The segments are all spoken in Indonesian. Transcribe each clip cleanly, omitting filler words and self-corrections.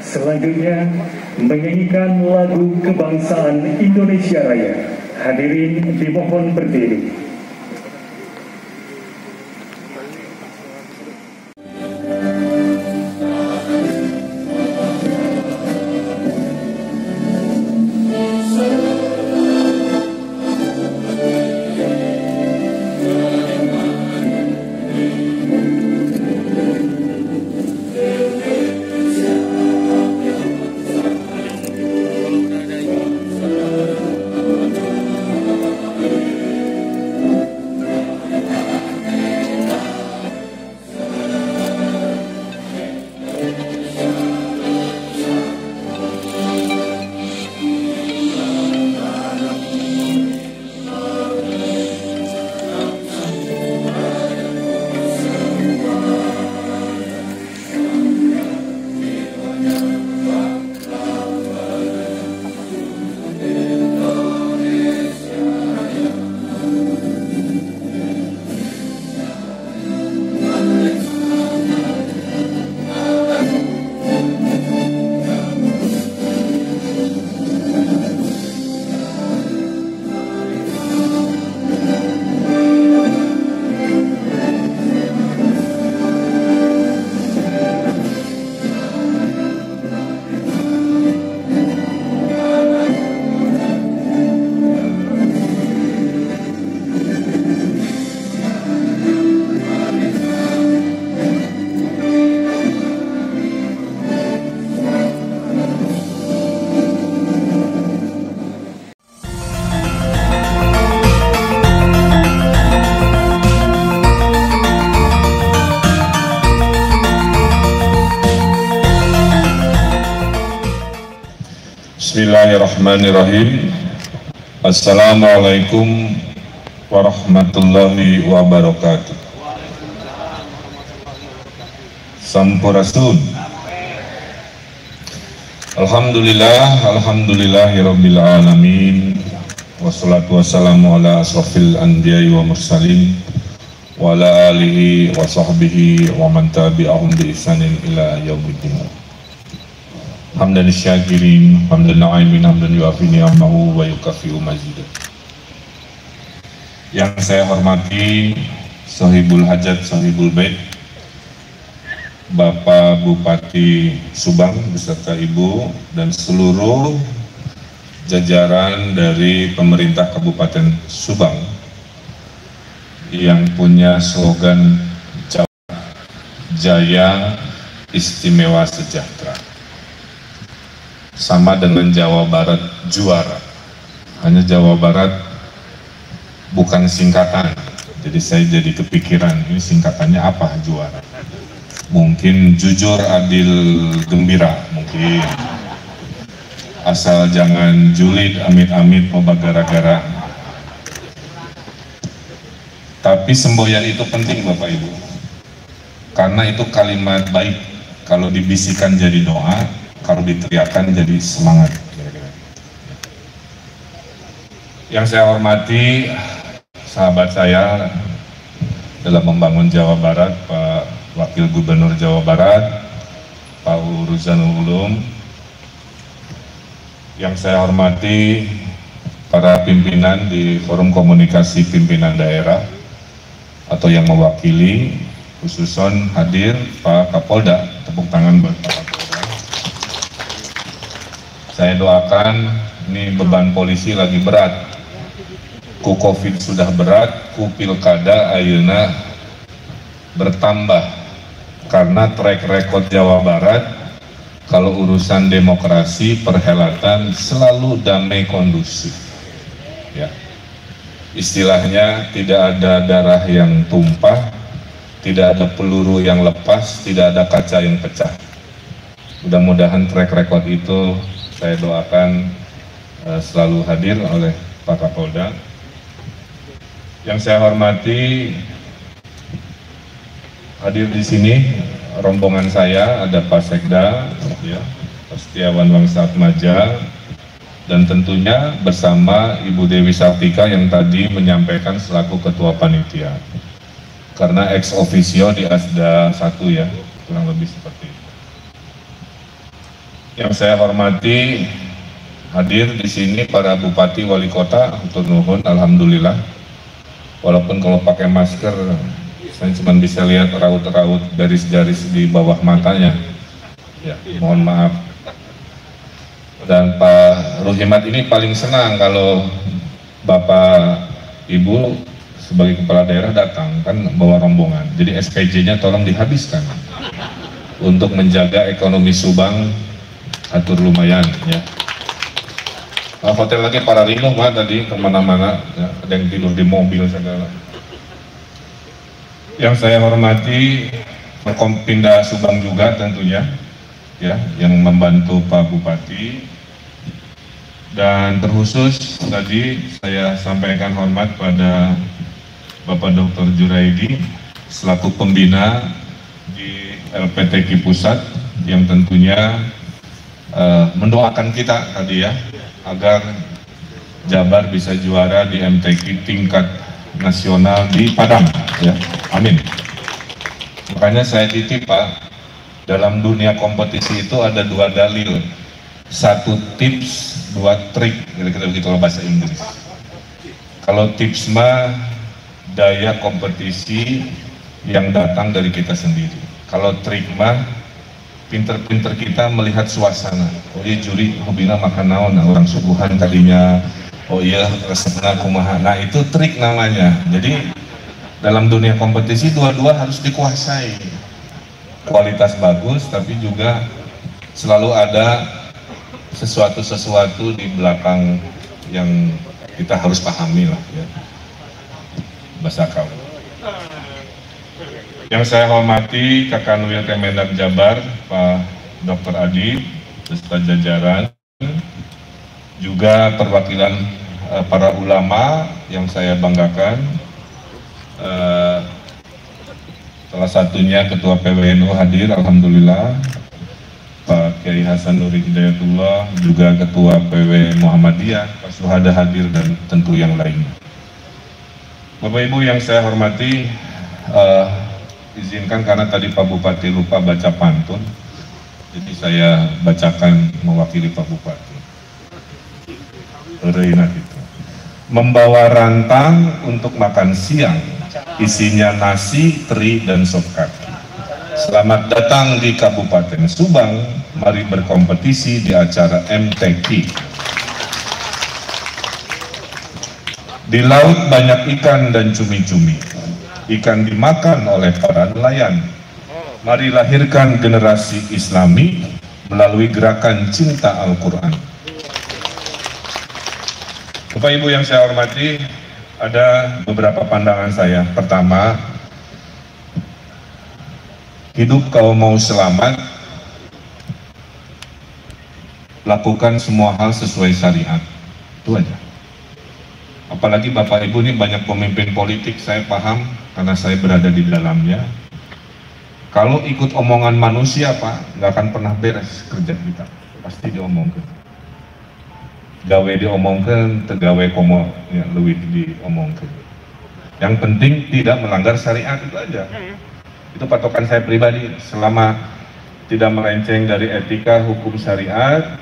Selanjutnya menyanyikan lagu kebangsaan Indonesia Raya. Hadirin dimohon berdiri. Bismillahirrahmanirrahim. Assalamualaikum warahmatullahi wabarakatuh. Sampurasun. Alhamdulillahirabbil alamin. Wassalatu wassalamu ala asrofil anbiya'i wa mursalin wa ala alihi wa sahbihi wa man tabi'ahum bi ihsanin ila yaumiddin. Hamdan syakirin, hamdan na'imin, hamdan yuafi ni'amahu wa yukafi'u mazidah. Yang saya hormati Sahibul Hajat, Sahibul Bait, Bapak Bupati Subang beserta Ibu dan seluruh jajaran dari pemerintah Kabupaten Subang yang punya slogan Jaya Istimewa Sejahtera. Sama dengan Jawa Barat juara, hanya Jawa Barat bukan singkatan. Jadi saya jadi kepikiran, ini singkatannya apa juara? Mungkin jujur, adil, gembira, mungkin. Asal jangan julid, amit-amit, mau gara-gara. Tapi semboyan itu penting Bapak Ibu, karena itu kalimat baik. Kalau dibisikkan jadi doa, kalau diteriakkan jadi semangat. Yang saya hormati sahabat saya dalam membangun Jawa Barat, Pak Wakil Gubernur Jawa Barat, Pak Ruzanul Ulum. Yang saya hormati para pimpinan di Forum Komunikasi Pimpinan Daerah atau yang mewakili, khususon hadir Pak Kapolda. Tepuk tangan buat Pak Kapolda. Saya doakan, ini beban polisi lagi berat. Ku Covid sudah berat, ku pilkada ayeuna bertambah. Karena track record Jawa Barat, kalau urusan demokrasi, perhelatan selalu damai kondusif. Ya. Istilahnya tidak ada darah yang tumpah, tidak ada peluru yang lepas, tidak ada kaca yang pecah. Mudah-mudahan track record itu saya doakan selalu hadir oleh Pak Kapolda. Yang saya hormati, hadir di sini rombongan saya, ada Pak Sekda, ya, Pak Setiawan Wangsa Atmaja, dan tentunya bersama Ibu Dewi Sartika yang tadi menyampaikan selaku Ketua Panitia. Karena ex officio di Asda 1 ya, kurang lebih seperti itu. Yang saya hormati hadir di sini para bupati wali kota, untuk nuhun, alhamdulillah. Walaupun kalau pakai masker saya cuma bisa lihat raut-raut garis-garis di bawah matanya. Ya, mohon maaf. Dan Pak Ruhimat ini paling senang kalau Bapak Ibu sebagai kepala daerah datang, kan bawa rombongan. Jadi SPJ-nya tolong dihabiskan untuk menjaga ekonomi Subang atur lumayan ya. Hotel lagi para rinuh mah tadi kemana-mana ya, ada yang tidur di mobil segala. Yang saya hormati Forkompinda Subang juga tentunya ya, yang membantu Pak Bupati. Dan terkhusus tadi saya sampaikan hormat pada Bapak Dr. Juraidi selaku pembina di LPTQ Pusat, yang tentunya mendoakan kita tadi ya agar Jabar bisa juara di MTQ tingkat nasional di Padang ya. Amin. Makanya saya titip Pak, dalam dunia kompetisi itu ada dua dalil, satu tips, dua trik, kira-kira begitu bahasa Inggris. Kalau tips mah daya kompetisi yang datang dari kita sendiri. Kalau trik mah pinter-pinter kita melihat suasana. Oh iya juri hobinya makan naon, orang suguhan tadinya. Oh iya resepna kumaha. Nah itu trik namanya. Jadi dalam dunia kompetisi dua-dua harus dikuasai. Kualitas bagus tapi juga selalu ada sesuatu di belakang yang kita harus pahami lah ya. Bahasa kau. Yang saya hormati Kakak Nuyel Kemendak Jabar, Pak Dr. Adi, beserta jajaran, juga perwakilan para ulama yang saya banggakan, salah satunya Ketua PWNU hadir, alhamdulillah, Pak Kiai Hasan Nuri Hidayatullah, juga Ketua PW Muhammadiyah, Pak Suhada hadir, dan tentu yang lainnya. Bapak Ibu yang saya hormati, izinkan karena tadi Pak Bupati lupa baca pantun, jadi saya bacakan mewakili Pak Bupati. Itu. Membawa rantang untuk makan siang, isinya nasi, teri, dan sop kaki. Selamat datang di Kabupaten Subang, mari berkompetisi di acara MTQ. Di laut banyak ikan dan cumi-cumi. Ikan dimakan oleh para nelayan. Mari lahirkan generasi Islami melalui gerakan cinta Al-Quran. Bapak Ibu yang saya hormati, ada beberapa pandangan saya. Pertama, hidup kalau mau selamat, lakukan semua hal sesuai syariat. Itu aja. Apalagi Bapak Ibu ini banyak pemimpin politik, saya paham karena saya berada di dalamnya. Kalau ikut omongan manusia Pak, nggak akan pernah beres kerja kita, pasti diomongkan. Gawe diomongkan, tegawe komo ya, lebih diomongkan. Yang penting tidak melanggar syariat, itu aja. Itu patokan saya pribadi. Selama tidak melenceng dari etika hukum syariat,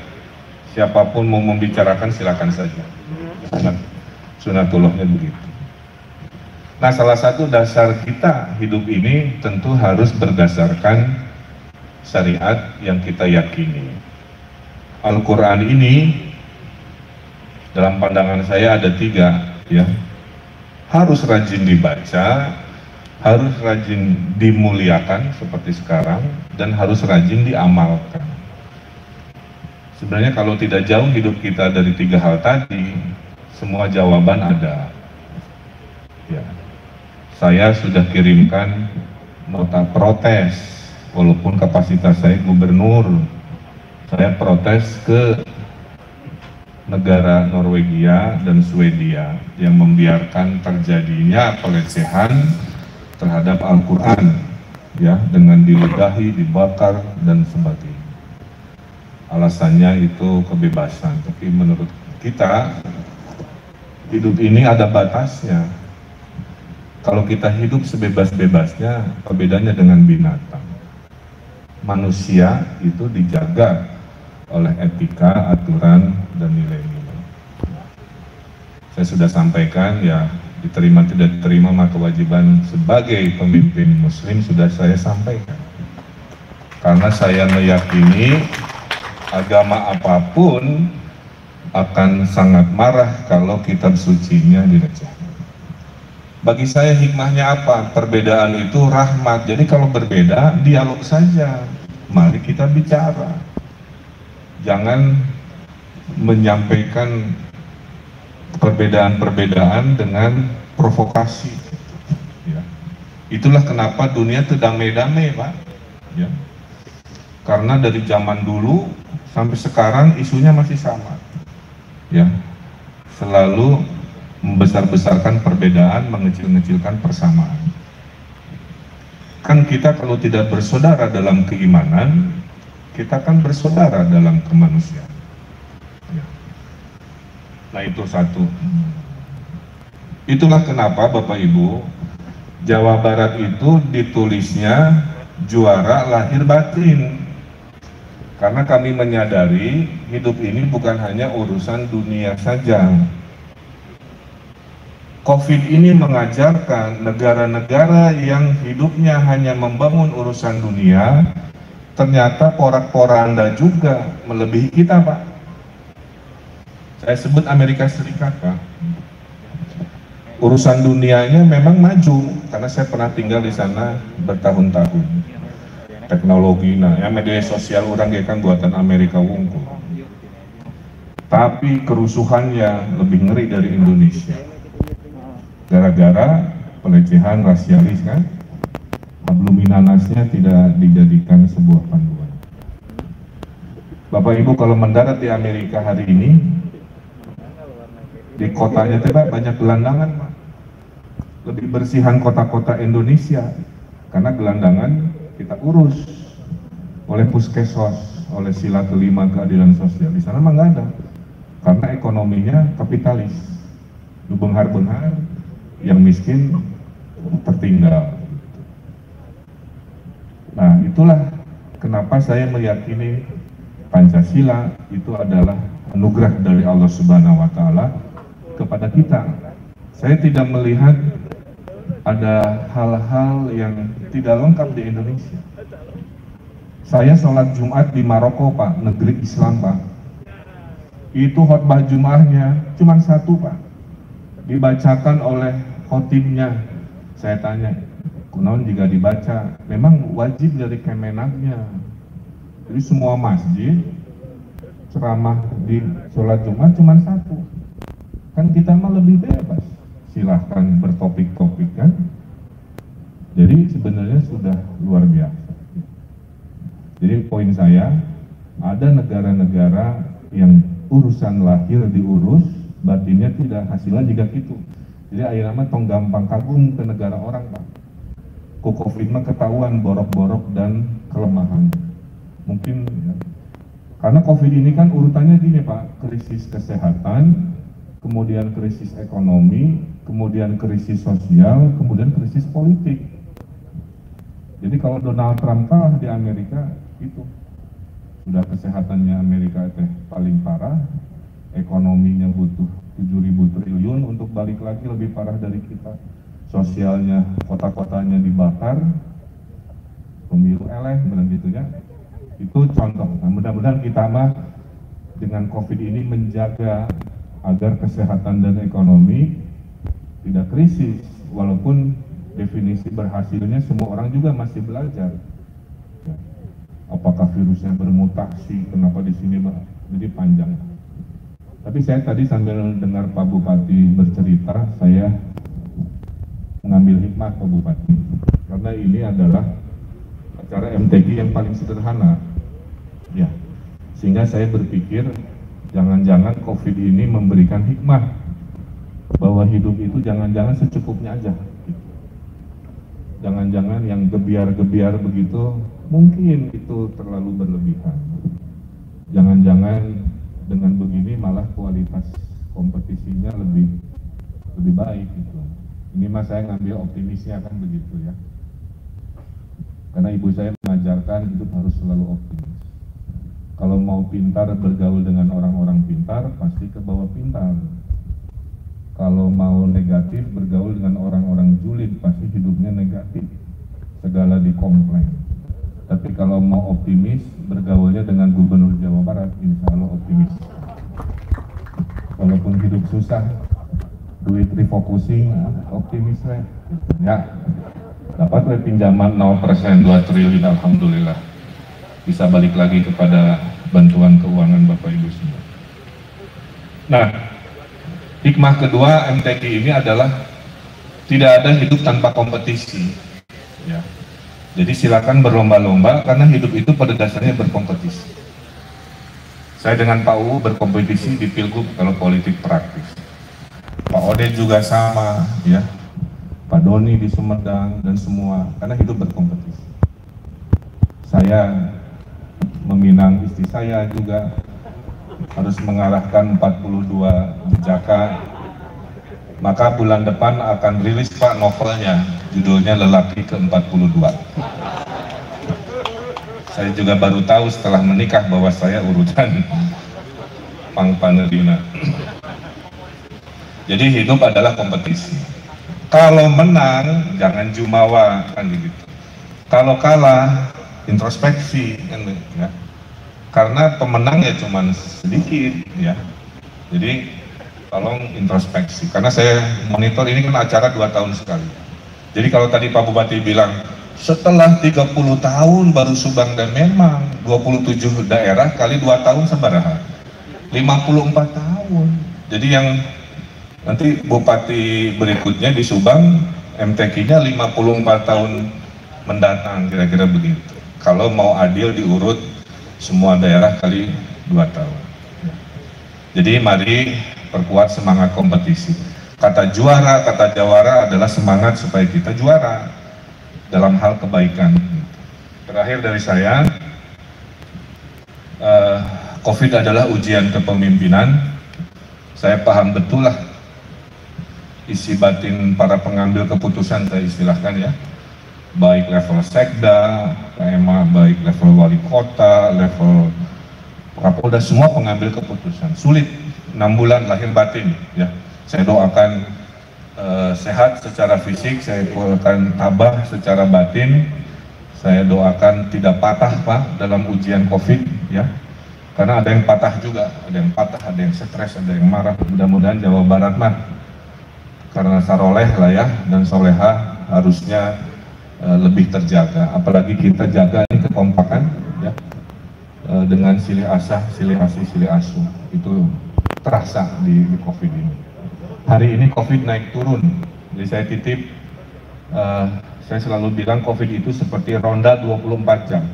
siapapun mau membicarakan silakan saja. Sunatullahnya begitu. Nah, salah satu dasar kita hidup ini tentu harus berdasarkan syariat yang kita yakini. Al-Quran ini dalam pandangan saya ada 3 ya. Harus rajin dibaca, harus rajin dimuliakan seperti sekarang, dan harus rajin diamalkan. Sebenarnya kalau tidak jauh hidup kita dari 3 hal tadi, semua jawaban ada. Ya. Saya sudah kirimkan nota protes, walaupun kapasitas saya gubernur. Saya protes ke negara Norwegia dan Swedia yang membiarkan terjadinya pelecehan terhadap Al-Quran, ya, dengan diludahi, dibakar, dan sebagainya. Alasannya itu kebebasan, tapi menurut kita hidup ini ada batasnya. Kalau kita hidup sebebas-bebasnya, perbedaannya dengan binatang. Manusia itu dijaga oleh etika, aturan, dan nilai-nilai. Saya sudah sampaikan, ya diterima tidak diterima, maka kewajiban sebagai pemimpin muslim sudah saya sampaikan. Karena saya meyakini agama apapun akan sangat marah kalau kitab sucinya direcehkan. Bagi saya hikmahnya apa? Perbedaan itu rahmat. Jadi kalau berbeda, dialog saja. Mari kita bicara. Jangan menyampaikan perbedaan-perbedaan dengan provokasi. Ya. Itulah kenapa dunia itu damai-damai, Pak. Ya. Karena dari zaman dulu sampai sekarang isunya masih sama. Ya. Selalu membesar-besarkan perbedaan, mengecil-ngecilkan persamaan. Kan kita kalau tidak bersaudara dalam keimanan, kita kan bersaudara dalam kemanusiaan. Ya. Nah itu satu. Itulah kenapa Bapak Ibu, Jawa Barat itu ditulisnya juara lahir batin. Karena kami menyadari hidup ini bukan hanya urusan dunia saja. COVID ini mengajarkan negara-negara yang hidupnya hanya membangun urusan dunia, ternyata porak-poranda juga melebihi kita, Pak. Saya sebut Amerika Serikat, Pak. Urusan dunianya memang maju, karena saya pernah tinggal di sana bertahun-tahun. Teknologi, media sosial orang kan buatan Amerika wungkul. Tapi kerusuhannya lebih ngeri dari Indonesia. Gara-gara pelecehan rasialis kan, Abluminanasnya tidak dijadikan sebuah panduan. Bapak Ibu kalau mendarat di Amerika hari ini, di kotanya Pak banyak gelandangan, Pak. Lebih bersihan kota-kota Indonesia, karena gelandangan kita urus oleh Puskesos, oleh sila kelima keadilan sosial. Di sana mah nggak ada, karena ekonominya kapitalis, benghar-benghar, yang miskin tertinggal. Nah itulah kenapa saya meyakini Pancasila itu adalah anugerah dari Allah Subhanahu wa Ta'ala kepada kita. Saya tidak melihat ada hal-hal yang tidak lengkap di Indonesia. Saya sholat Jumat di Maroko, Pak, negeri Islam, Pak. Itu khotbah Jumatnya cuma satu, Pak, dibacakan oleh khotibnya. Saya tanya, kunaon jika dibaca? Memang wajib dari Kemenagnya. Jadi semua masjid ceramah di sholat Jumat cuma satu. Kan kita mah lebih bebas, silahkan bertopik-topik kan. Jadi sebenarnya sudah luar biasa. Jadi poin saya, ada negara-negara yang urusan lahir diurus, batinnya tidak, hasilnya juga gitu. Jadi akhirnya tong gampang kagum ke negara orang, Pak. Ku COVID mah ketahuan borok-borok dan kelemahan. Mungkin ya. Karena COVID ini kan urutannya gini, Pak, krisis kesehatan, kemudian krisis ekonomi, kemudian krisis sosial, kemudian krisis politik. Jadi kalau Donald Trump kalah di Amerika, itu sudah kesehatannya Amerika paling parah, ekonominya butuh 7.000 triliun untuk balik lagi lebih parah dari kita. Sosialnya, kota-kotanya dibakar, pemilu eleh, begitu ya. Itu contoh. Nah, mudah-mudahan kita mah dengan COVID ini menjaga agar kesehatan dan ekonomi tidak krisis, walaupun definisi berhasilnya semua orang juga masih belajar. Ya. Apakah virusnya bermutasi? Kenapa di sini, Pak? Jadi panjang. Tapi saya tadi sambil dengar Pak Bupati bercerita, saya mengambil hikmah Pak Bupati, karena ini adalah acara MTQ yang paling sederhana, ya. Sehingga saya berpikir jangan-jangan COVID ini memberikan hikmah bahwa hidup itu jangan-jangan secukupnya aja. Jangan-jangan yang gebiar-gebiar begitu mungkin itu terlalu berlebihan. Jangan-jangan dengan begini malah kualitas kompetisinya lebih baik gitu. Ini mas saya ngambil optimisnya kan begitu ya. Karena ibu saya mengajarkan hidup harus selalu optimis. Kalau mau pintar bergaul dengan orang-orang pintar, pasti ke bawah pintar. Kalau mau negatif bergaul dengan orang-orang julid, pasti hidupnya negatif. Segala dikomplain. Tapi kalau mau optimis, bergaulnya dengan Gubernur Jawa Barat, insya Allah optimis. Walaupun hidup susah, duit refocusing, optimis lah. Ya, dapat pinjaman 0%, 2 triliun, alhamdulillah. Bisa balik lagi kepada bantuan keuangan Bapak Ibu semua. Nah, hikmah kedua MTQ ini adalah tidak ada hidup tanpa kompetisi. Ya. Jadi silakan berlomba-lomba karena hidup itu pada dasarnya berkompetisi. Saya dengan Pak UU berkompetisi di Pilgub kalau politik praktis. Pak Odet juga sama, ya. Pak Doni di Sumedang dan semua, karena hidup berkompetisi. Saya meminang istri saya juga harus mengarahkan 42 jejaka. Maka bulan depan akan rilis Pak novelnya, judulnya Lelaki ke-42. Saya juga baru tahu setelah menikah bahwa saya urutan Pang Panerina. Jadi hidup adalah kompetisi. Kalau menang jangan jumawa, kan begitu. Kalau kalah introspeksi, kan, ya. Karena pemenang ya cuman sedikit, ya. Jadi tolong introspeksi. Karena saya monitor ini kan acara 2 tahun sekali. Jadi kalau tadi Pak Bupati bilang setelah 30 tahun baru Subang, dan memang 27 daerah kali 2 tahun sabaraha 54 tahun. Jadi yang nanti Bupati berikutnya di Subang MTQ-nya 54 tahun mendatang, kira-kira begitu. Kalau mau adil diurut semua daerah kali 2 tahun. Jadi mari perkuat semangat kompetisi. Kata juara, kata jawara adalah semangat supaya kita juara dalam hal kebaikan. Terakhir dari saya, COVID adalah ujian kepemimpinan. Saya paham betul lah isi batin para pengambil keputusan, saya istilahkan ya, baik level sekda, PMA, baik level wali kota, level Kapolda, semua pengambil keputusan. Sulit, 6 bulan lahir batin ya. Saya doakan sehat secara fisik, saya doakan tabah secara batin, saya doakan tidak patah Pak dalam ujian COVID ya. Karena ada yang patah juga, ada yang patah, ada yang stres, ada yang marah. Mudah-mudahan Jawa Barat mah karena saroleh lah ya, dan soleha harusnya lebih terjaga. Apalagi kita jaga ini kekompakan ya, dengan silih asah, silih asih, silih asuh. Itu terasa di COVID ini. Hari ini COVID naik turun, jadi saya titip, saya selalu bilang COVID itu seperti ronda 24 jam.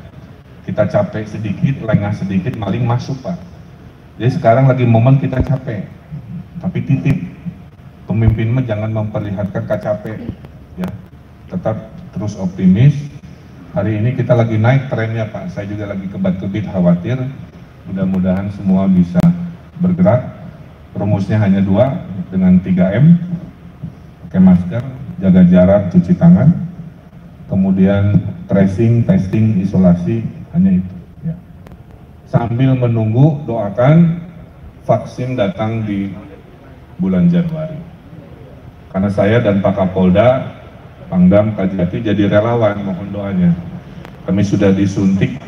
Kita capek sedikit, lengah sedikit, maling masuk Pak. Jadi sekarang lagi momen kita capek, tapi titip, pemimpin mah jangan memperlihatkan capek, ya. Tetap terus optimis. Hari ini kita lagi naik trennya Pak, saya juga lagi kebat-kebit khawatir, mudah-mudahan semua bisa bergerak. Rumusnya hanya 2, dengan 3M, pakai masker, jaga jarak, cuci tangan, kemudian tracing, testing, isolasi, hanya itu ya. Sambil menunggu, doakan vaksin datang di bulan Januari. Karena saya dan Pak Kapolda, Pangdam, Kajati jadi relawan, mohon doanya. Kami sudah disuntik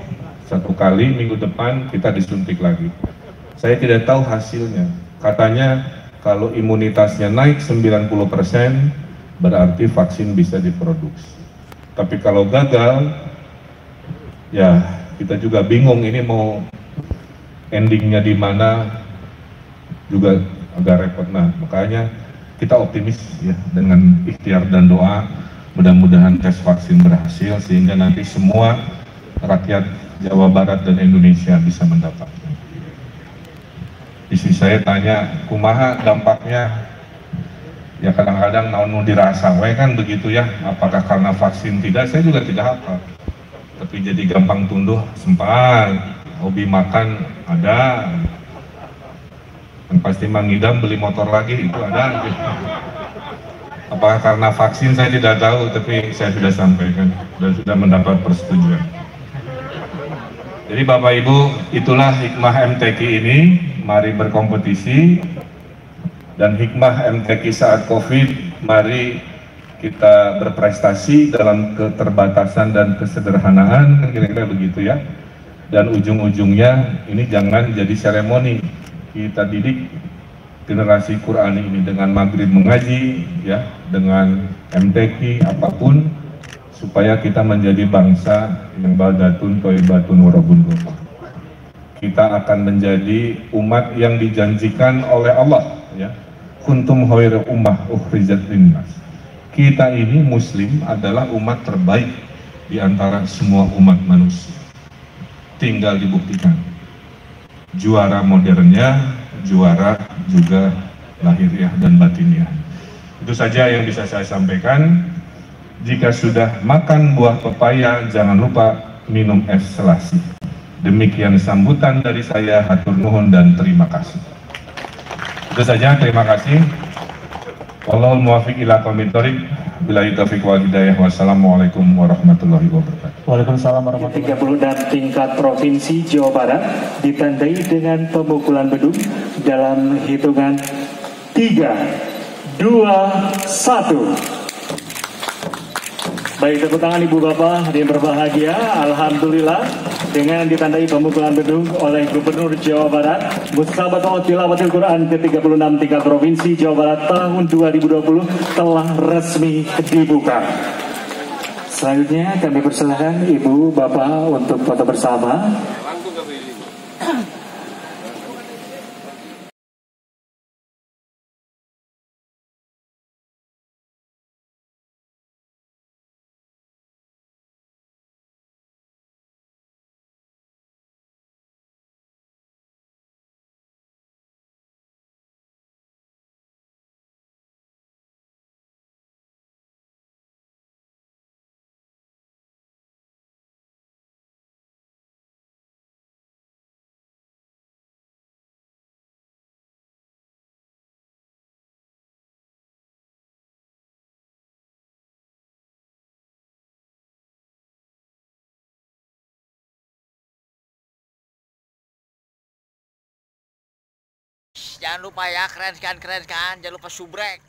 1 kali, minggu depan kita disuntik lagi. Saya tidak tahu hasilnya. Katanya kalau imunitasnya naik 90%, berarti vaksin bisa diproduksi. Tapi kalau gagal, ya kita juga bingung ini mau endingnya di mana, juga agak repot. Nah, makanya kita optimis ya, dengan ikhtiar dan doa, mudah-mudahan tes vaksin berhasil sehingga nanti semua rakyat Jawa Barat dan Indonesia bisa mendapatkan. Istri saya tanya, kumaha dampaknya? Ya kadang-kadang naon dirasa, kan begitu ya. Apakah karena vaksin tidak? Saya juga tidak hafal. Tapi jadi gampang tunduh, sempat. Hobi makan ada. Yang pasti mengidam beli motor lagi itu ada. Apakah karena vaksin saya tidak tahu, tapi saya sudah sampaikan dan sudah mendapat persetujuan. Jadi Bapak Ibu, itulah hikmah MTQ ini, mari berkompetisi, dan hikmah MTQ saat COVID, mari kita berprestasi dalam keterbatasan dan kesederhanaan, kan kira-kira begitu ya. Dan ujung-ujungnya ini jangan jadi seremoni, kita didik generasi Qur'ani ini dengan maghrib mengaji, ya, dengan MTQ apapun, supaya kita menjadi bangsa yang baldatun thayyibatun warabun ghafur. Kita akan menjadi umat yang dijanjikan oleh Allah, ya. Kuntum khairu ummah ukhrijat linnas. Kita ini Muslim adalah umat terbaik di antara semua umat manusia. Tinggal dibuktikan. Juara modernnya, juara juga lahiriah dan batiniah. Itu saja yang bisa saya sampaikan. Jika sudah makan buah pepaya, jangan lupa minum es selasi. Demikian sambutan dari saya, hatur nuhun dan terima kasih. Itu saja, terima kasih. Wallahul muwaffiq ila aqwamit thoriq. Billahi taufiq wal hidayah. Wassalamualaikum warahmatullahi wabarakatuh. Waalaikumsalam warahmatullahi wabarakatuh. 36 tingkat Provinsi Jawa Barat ditandai dengan pemukulan beduk dalam hitungan 3, 2, 1. Baik, tepuk tangan Ibu Bapak yang berbahagia. Alhamdulillah, dengan ditandai pemukulan beduk oleh Gubernur Jawa Barat, Musabaqah Tilawatil Quran ke-36 tingkat Provinsi Jawa Barat tahun 2020 telah resmi dibuka. Selanjutnya kami persilahkan Ibu Bapak untuk foto bersama. Jangan lupa ya, keren kan, jangan lupa subrek.